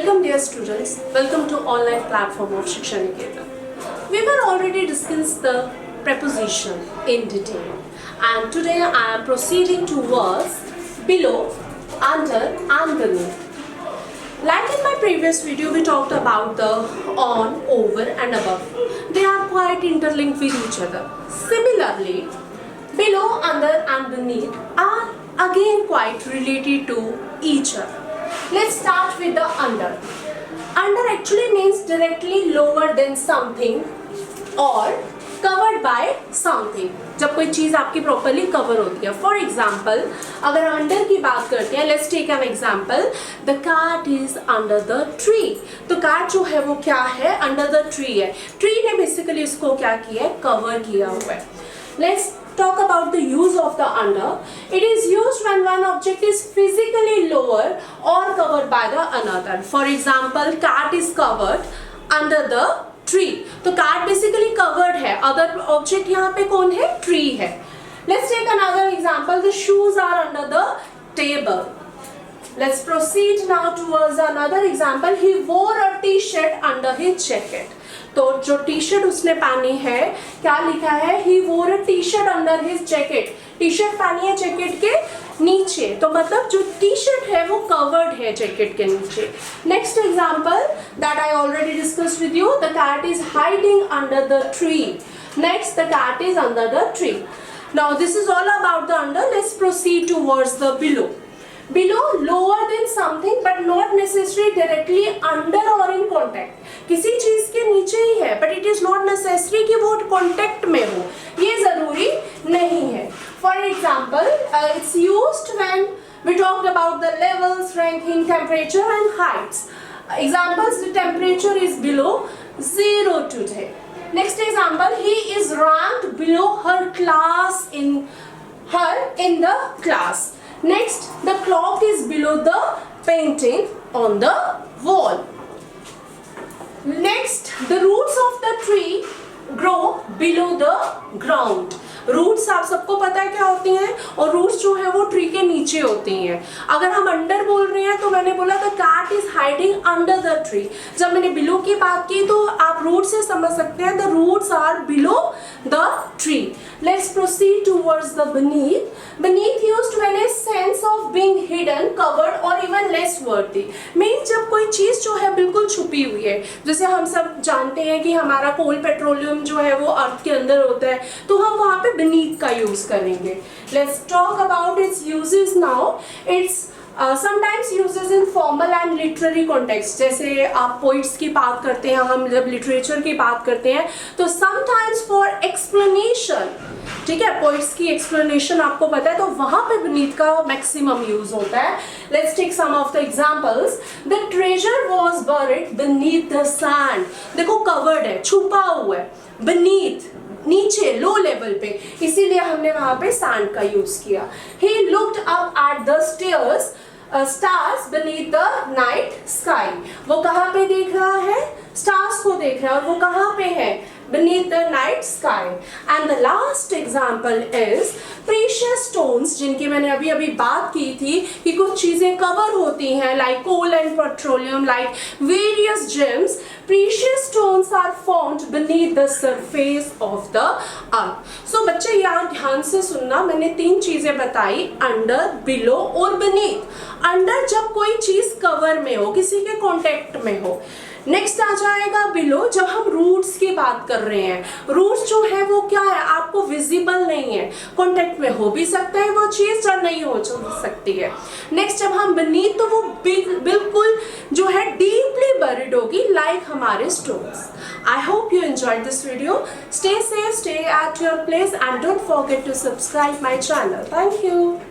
Welcome dear students, welcome to online platform of Shiksha Niketan. We were already discussed the preposition in detail and today I am proceeding towards below, under and beneath. Like in my previous video we talked about the on, over and above. They are quite interlinked with each other. Similarly, below, under and beneath are again quite related to each other. Let's start with the under. Under actually means directly lower than something or covered by something. जब कोई चीज़ आपकी properly cover होती है. For example, अगर under की बात करते हैं, let's take an example. The cat is under the tree. तो cat जो है वो क्या है? Under the tree है. Tree ने basically इसको क्या किया है? Cover किया हुआ है. Let's talk about the use of the under. It is used when one object is physically lower or covered by the another. For example, cat is covered under the tree. तो cat basically covered है. Other object यहाँ पे कौन है? Tree है. Let's take another example. The shoes are under the table. Let's proceed now towards another example. He wore a T-shirt under his jacket. तो जो T shirt उसने पहनी है क्या लिखा है? He wore a T-shirt under his jacket. T shirt पहनी है जैकेट के नीचे, तो मतलब जो टी शर्ट है वो कवर्ड है जैकेट के नीचे. Next example that I already discussed with you. The cat is hiding under the tree. Next the cat is under the tree. Now this is all about the under. Let's proceed towards the below. Below, lower than something but not necessarily directly under or in contact. किसी चीज के नीचे ही है but it is not necessary कि वो contact में हो, ये जरूरी नहीं है. For example, it's used when we talked about the levels, ranking, temperature and heights. Examples: the temperature is below 0 today. Next example: he is ranked below her class in the class. Next, the clock is below the painting on the wall. Next, the roots of the tree grow below the ground. Roots आप सबको पता है क्या होती हैं, और roots जो है वो ट्री के नीचे होती हैं. अगर हम अंडर बोल रहे हैं तो मैंने बोला the cat is hiding under the tree. जब मैंने बिलो की बात की तो आप रूट से समझ सकते हैं the roots are below the tree. Let's proceed towards the beneath. Beneath used when a sense of being hidden, covered or even less worthy. Means जब कोई चीज़ जो है बिल्कुल छुपी हुई है, जैसे हम सब जानते हैं कि हमारा कोल पेट्रोलियम जो है वो अर्थ के अंदर होता है, तो हम वहाँ पे beneath का यूज़ करेंगे. Let's talk about its uses now. It's sometimes uses in formal and literary context. जैसे आप poets की बात करते हैं, हम जब literature की बात करते हैं तो sometimes for explanation, ठीक है, poets की explanation आपको पता है तो वहाँ पे beneath का maximum use होता है. Let's take some of the examples. The treasure was buried beneath the sand. देखो covered है, छुपा हुआ है, beneath नीचे लो लेवल पे, इसीलिए हमने वहां पे सैंड का यूज किया. He looked up at the stars beneath the night sky. वो कहाँ पे देख रहा है? स्टार्स को देख रहा है, और वो कहाँ पे है? Beneath the night sky. And the last example is precious stones, जिनकी मैंने अभी अभी बात की थी कि कुछ चीजें कवर होती हैं like coal and petroleum, like various gems. Precious stones are found beneath the surface of the earth. So बच्चे यहाँ ध्यान से सुनना, मैंने 3 चीजें बताई, under, below और beneath. Under जब कोई चीज कवर में हो, किसी के कॉन्टेक्ट में हो. नेक्स्ट आ जाएगा बिलो जब हम रूट्स की बात कर रहे हैं. रूट्स जो है वो क्या है? आपको विजिबल नहीं है, कॉन्टेक्ट में हो भी सकता है वो चीज या नहीं हो सकती है. नेक्स्ट जब हम beneath तो वो बिल्कुल जो है डीपली बरीड होगी, लाइक हमारे stones. I hope you enjoyed this video. Stay safe, stay at your place and don't forget to subscribe my channel. Thank you.